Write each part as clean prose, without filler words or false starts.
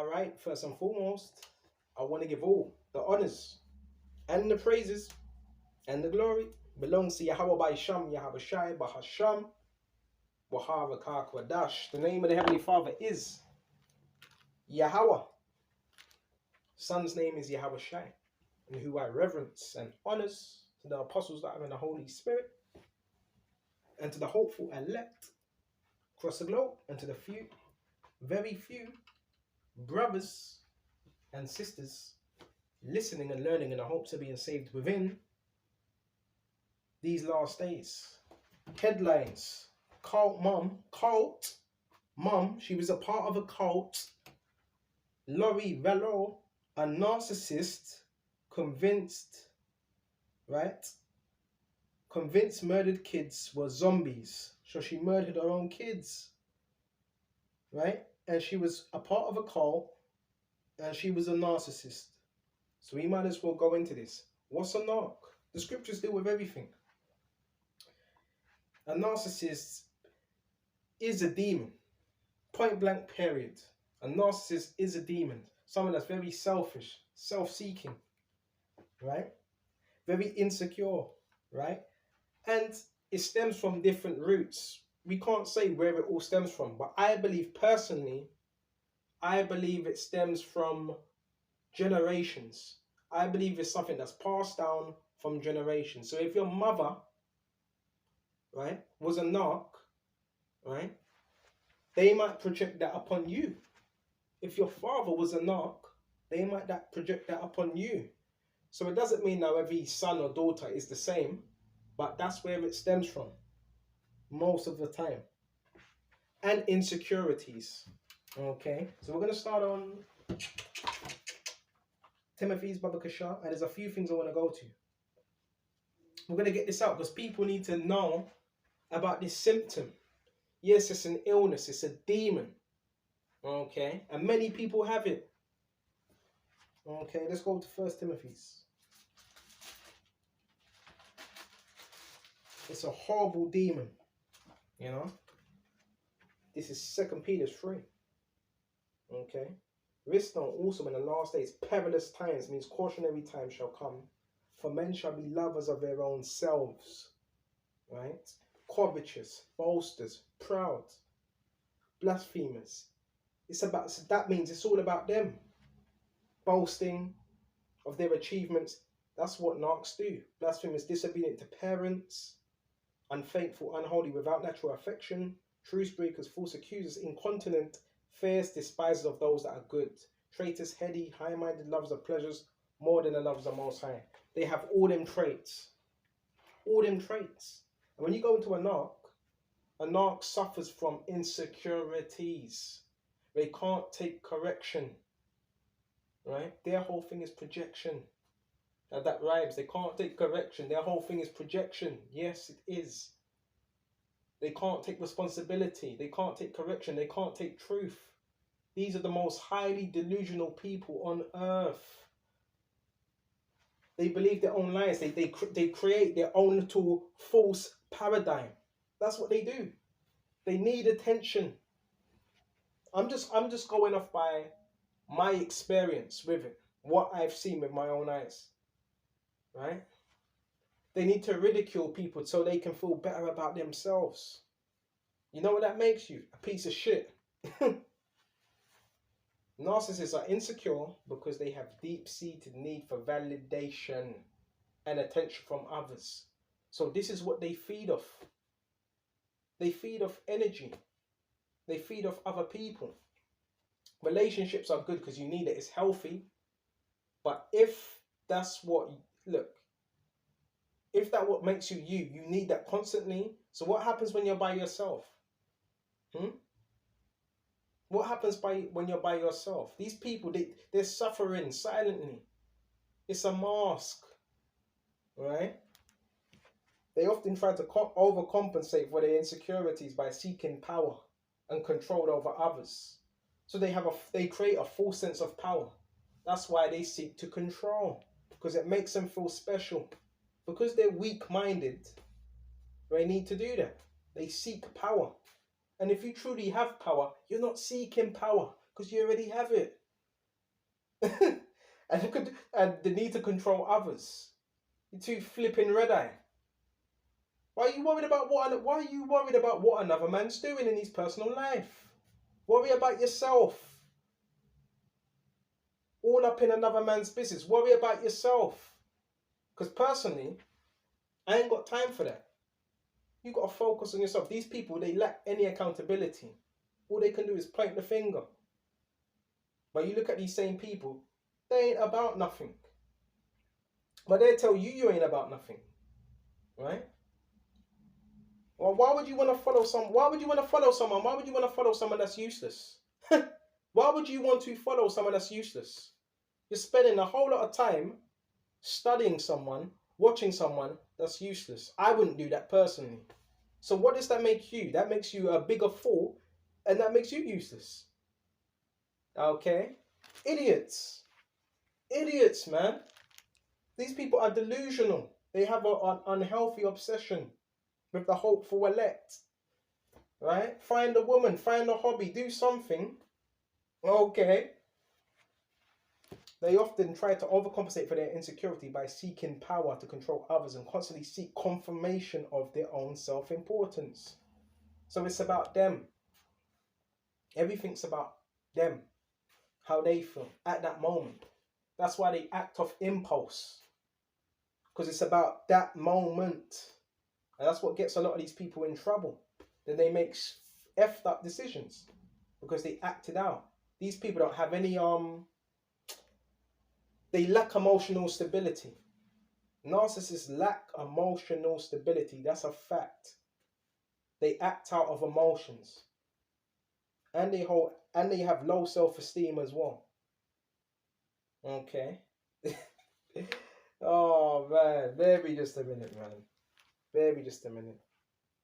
right, first and foremost, I want to give all the honors and the praises and the glory belongs to Yahweh by Sham, Yahweh Shai, Bahasham, Wahava Kakwadash. The name of the Heavenly Father is Yahweh. Son's name is Yahweh Shai, and who I reverence and honors, to the apostles that are in the Holy Spirit, and to the hopeful elect across the globe, and to the few, very few brothers and sisters listening and learning in the hopes of being saved within these last days. Headlines: cult mom, she was a part of a cult. Lori Vallow, a narcissist, convinced murdered kids were zombies. So she murdered her own kids, right? And she was a part of a cult, and she was a narcissist. So we might as well go into this. What's a narc? The scriptures deal with everything. A narcissist is a demon. Point blank, period. A narcissist is a demon. Someone that's very selfish, self-seeking, right? Very insecure, right? And it stems from different roots. We can't say where it all stems from, but I believe personally, it stems from generations. I believe it's something that's passed down from generations. So if your mother, right, was a narc, right, they might project that upon you. If your father was a narc, they might project that upon you. So it doesn't mean now every son or daughter is the same, but that's where it stems from most of the time. And insecurities. Okay, so we're going to start on Timothy's Baba Kasha, and there's a few things I want to go to. We're going to get this out because people need to know about this symptom. Yes, it's an illness, it's a demon. Okay, and many people have it. Okay, let's go to 1 Timothy's. It's a horrible demon, you know. This is 2 Peter 3. Okay. Risk not also in the last days, perilous times, means cautionary times shall come. For men shall be lovers of their own selves, right? Covetous, boasters, proud, blasphemers. That means it's all about them. Boasting of their achievements. That's what narcs do. Blasphemers, disobedient to parents, unfaithful, unholy, without natural affection, truce breakers, false accusers, incontinent, fierce, despisers of those that are good, traitors, heady, high-minded, lovers of pleasures more than the lovers of the Most High. They have all them traits. All them traits. And when you go into a narc suffers from insecurities. They can't take correction. Right? Their whole thing is projection. Now that rhymes. They can't take correction. Their whole thing is projection. Yes, it is. They can't take responsibility. They can't take correction. They can't take truth. These are the most highly delusional people on earth. They believe their own lies. They create their own little false paradigm. That's what they do. They need attention. I'm just going off by my experience with it, what I've seen with my own eyes. Right? They need to ridicule people so they can feel better about themselves. You know what that makes you? A piece of shit. Narcissists are insecure because they have deep-seated need for validation and attention from others. So this is what they feed off. They feed off energy. They feed off other people. Relationships are good because you need it. It's healthy. But if that's what... Look. If that's what makes you you, you need that constantly. So what happens when you're by yourself? What happens when you're by yourself? These people, they're suffering silently. It's a mask. Right? They often try to overcompensate for their insecurities by seeking power and control over others. So they create a false sense of power. That's why they seek to control. Because it makes them feel special. Because they're weak-minded, they need to do that. They seek power. And if you truly have power, you're not seeking power because you already have it. And the need to control others. You're too flipping red eye. Why are you worried about what another man's doing in his personal life? Worry about yourself. All up in another man's business. Worry about yourself. Because personally, I ain't got time for that. You got to focus on yourself. These people, they lack any accountability. All they can do is point the finger. But you look at these same people, they ain't about nothing. But they tell you you ain't about nothing, right? Well, why would you want to follow someone? Why would you want to follow someone? Why would you want to follow someone that's useless? Why would you want to follow someone that's useless? You're spending a whole lot of time studying someone, watching someone that's useless. I wouldn't do that personally. So what does that make you? That makes you a bigger fool, and that makes you useless. Okay? Idiots. Idiots, man. These people are delusional. They have an unhealthy obsession with the hopeful elect. Right? Find a woman, find a hobby, do something. Okay. They often try to overcompensate for their insecurity by seeking power to control others and constantly seek confirmation of their own self-importance. So it's about them. Everything's about them. How they feel at that moment. That's why they act off impulse. Because it's about that moment. And that's what gets a lot of these people in trouble. Then they make effed up decisions. Because they acted out. These people don't have any they lack emotional stability. Narcissists lack emotional stability. That's a fact. They act out of emotions. And they have low self-esteem as well. Okay. Oh man, maybe just a minute, man. Maybe just a minute.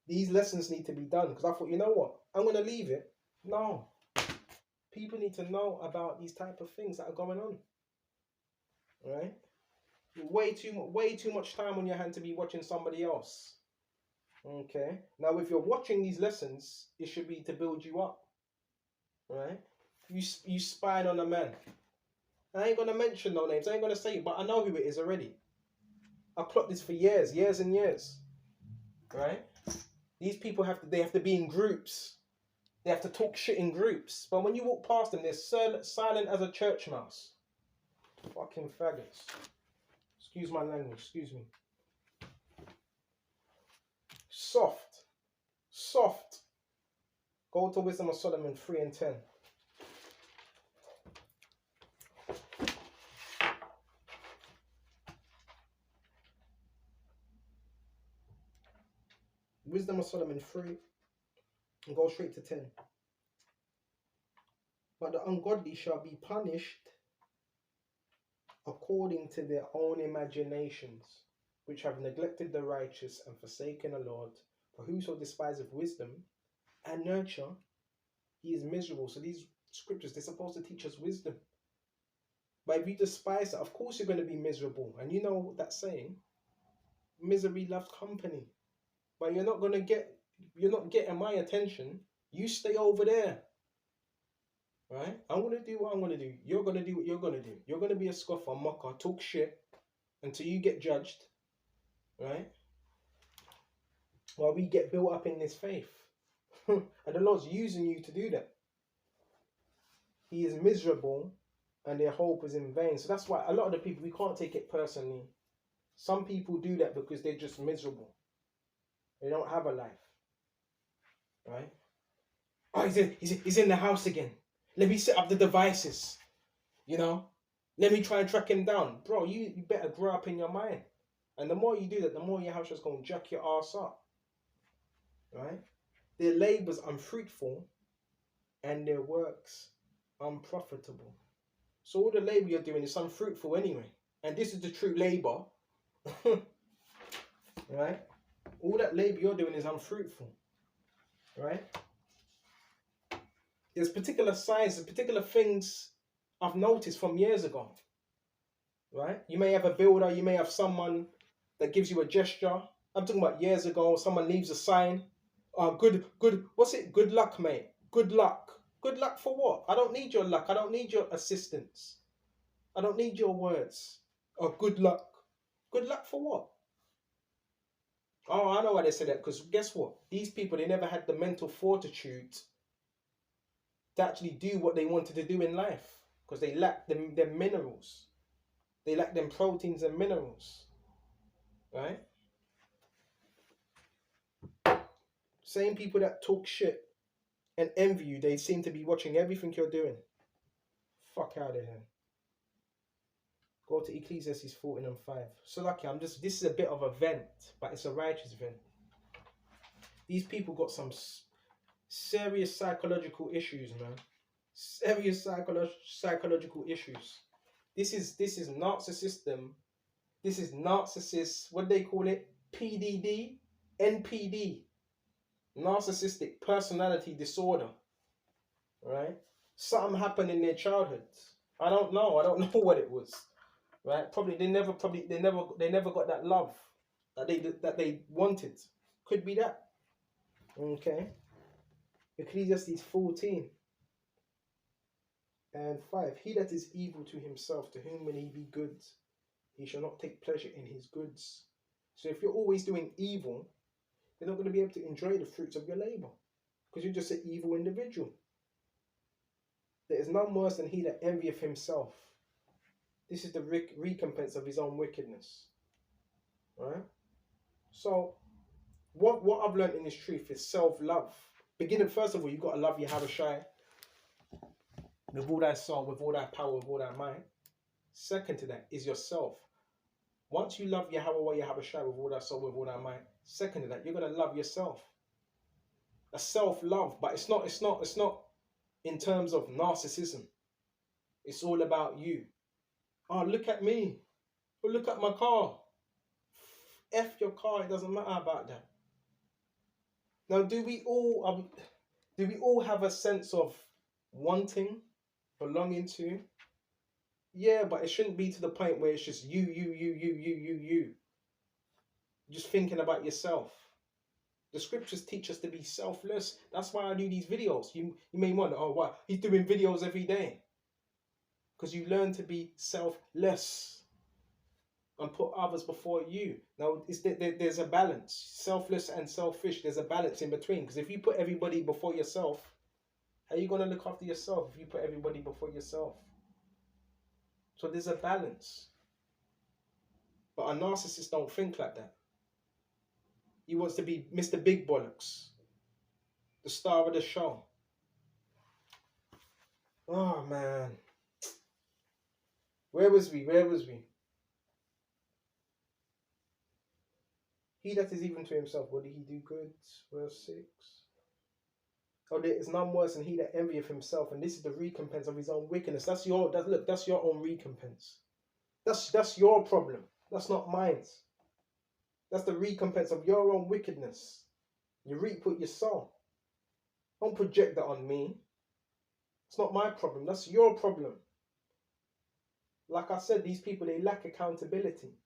These lessons need to be done because I thought, you know what? I'm gonna leave it. No. People need to know about these type of things that are going on. Right? Way too much time on your hand to be watching somebody else. Okay. Now, if you're watching these lessons, it should be to build you up. Right? You spying on a man. I ain't gonna mention no names. I ain't gonna say it, but I know who it is already. I've plotted this for years and years. Right? These people have to be in groups. They have to talk shit in groups. But when you walk past them, they're silent as a church mouse. Fucking faggots. Excuse my language, excuse me. Soft. Go to Wisdom of Solomon 3 and 10. Wisdom of Solomon 3 and go straight to 10. But the ungodly shall be punished according to their own imaginations, which have neglected the righteous and forsaken the Lord. For whoso despiseth wisdom and nurture, he is miserable. So these scriptures, they're supposed to teach us wisdom. But if you despise it, of course you're going to be miserable. And you know that saying, misery loves company. But you're not getting my attention. You stay over there. Right? I'm going to do what I'm going to do. You're going to do what you're going to do. You're going to be a scoffer, mocker, talk shit until you get judged. Right? While we get built up in this faith. And the Lord's using you to do that. He is miserable and their hope is in vain. So that's why a lot of the people, we can't take it personally. Some people do that because they're just miserable. They don't have a life. Right? Oh, he's in the house again. Let me set up the devices. You know? Let me try and track him down. Bro, you better grow up in your mind. And the more you do that, the more your house is going to jack your ass up. Right? Their labours unfruitful and their works unprofitable. So all the labour you're doing is unfruitful anyway. And this is the true labour. Right? All that labour you're doing is unfruitful. Right? There's particular signs and particular things I've noticed from years ago. Right? You may have a builder, you may have someone that gives you a gesture. I'm talking about years ago, someone leaves a sign. Good, what's it? Good luck, mate. Good luck. Good luck for what? I don't need your luck. I don't need your assistance. I don't need your words. Oh, good luck. Good luck for what? Oh, I know why they say that, because guess what? These people, they never had the mental fortitude to actually do what they wanted to do in life, because they lack them minerals. They lack them proteins and minerals, right? Same people that talk shit and envy you, they seem to be watching everything you're doing. Fuck out of here. Go to Ecclesiastes 14:5. So lucky, this is a bit of a vent, but it's a righteous vent. These people got some serious psychological issues, man. Serious psychological issues. This is narcissism. This is narcissist. What do they call it? PDD, NPD, narcissistic personality disorder. Right? Something happened in their childhood. I don't know. I don't know what it was. Right? They never got that love that they wanted. Could be that. Okay. Ecclesiastes 14:5. He that is evil to himself, to whom will he be good? He shall not take pleasure in his goods. So if you're always doing evil, you're not going to be able to enjoy the fruits of your labor, because you're just an evil individual. There is none worse than he that envieth himself. This is the recompense of his own wickedness. Right? So what I've learned in this truth is self-love. Beginning, first of all, you've got to love your Habashai with all thy soul, with all thy power, with all thy mind. Second to that is yourself. Once you love Yahweh, Yahabashai with all thy soul, with all thy mind, second to that, you're gonna love yourself. A self-love, but it's not in terms of narcissism. It's all about you. Oh, look at me. Oh, look at my car. F your car, it doesn't matter about that. Now, do we all have a sense of wanting, belonging to? Yeah, but it shouldn't be to the point where it's just you. Just thinking about yourself. The scriptures teach us to be selfless. That's why I do these videos. You may wonder, oh, wow, he's doing videos every day. Because you learn to be selfless and put others before you. Now, there's a balance. Selfless and selfish, there's a balance in between. Because if you put everybody before yourself, how are you going to look after yourself if you put everybody before yourself? So there's a balance. But a narcissist don't think like that. He wants to be Mr. Big Bollocks, the star of the show. Oh, man. Where was we? He that is even to himself, what did he do good? Verse 6. Oh, there is none worse than he that envieth himself, and this is the recompense of his own wickedness. That's your own recompense. That's your problem. That's not mine. That's the recompense of your own wickedness. You reap what you sow. Don't project that on me. It's not my problem. That's your problem. Like I said, these people, they lack accountability.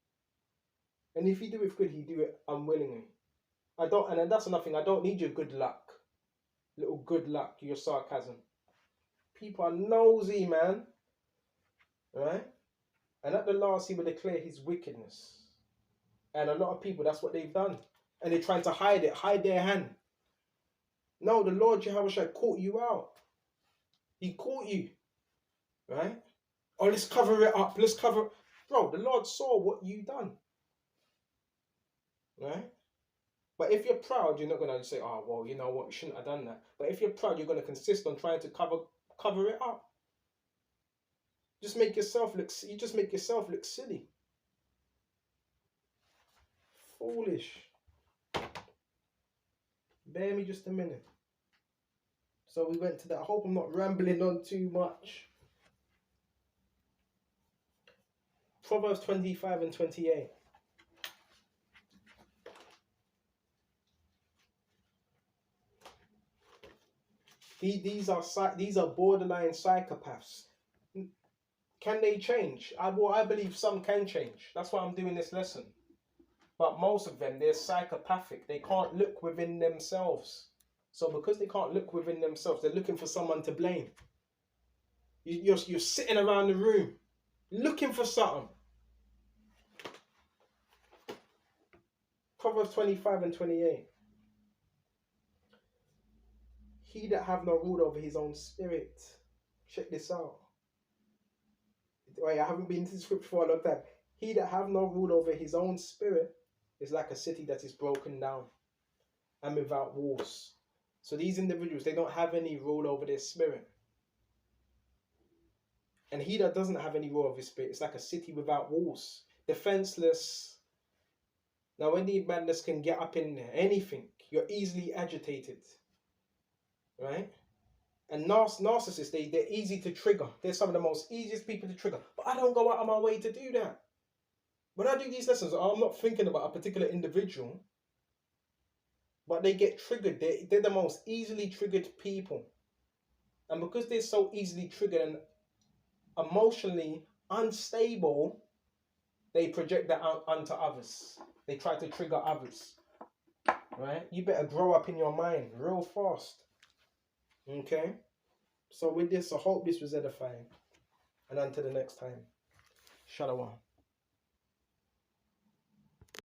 And if you do it good, you do it unwillingly. And that's another thing. I don't need your good luck. Little good luck, your sarcasm. People are nosy, man. Right? And at the last, he will declare his wickedness. And a lot of people, that's what they've done. And they're trying to hide it, hide their hand. No, the Lord Jehovah caught you out. He caught you. Right? Oh, let's cover it up. Bro, the Lord saw what you done. Right? But if you're proud, you're not going to say, oh, well, you know what, you shouldn't have done that. But if you're proud, you're going to consist on trying to cover it up. You just make yourself look silly. Foolish. Bear me just a minute. So we went to that. I hope I'm not rambling on too much. Proverbs 25:28. These are borderline psychopaths. Can they change? I believe some can change. That's why I'm doing this lesson. But most of them, they're psychopathic. They can't look within themselves. So because they can't look within themselves, they're looking for someone to blame. You're sitting around the room, looking for something. Proverbs 25 and 28. He that have no rule over his own spirit. Check this out. Wait, I haven't been to the scripture for a long time. He that have no rule over his own spirit is like a city that is broken down and without walls. So these individuals, they don't have any rule over their spirit. And he that doesn't have any rule of his spirit is like a city without walls, defenseless. Now, when the madness can get up in there, anything, you're easily agitated, right? And narcissists, they're easy to trigger. They're some of the most easiest people to trigger. But I don't go out of my way to do that. When I do these lessons, I'm not thinking about a particular individual, but they get triggered. They're the most easily triggered people. And because they're so easily triggered and emotionally unstable, they project that out onto others. They try to trigger others. Right? You better grow up in your mind real fast. Okay? So with this, I hope this was edifying. And until the next time, Shalom.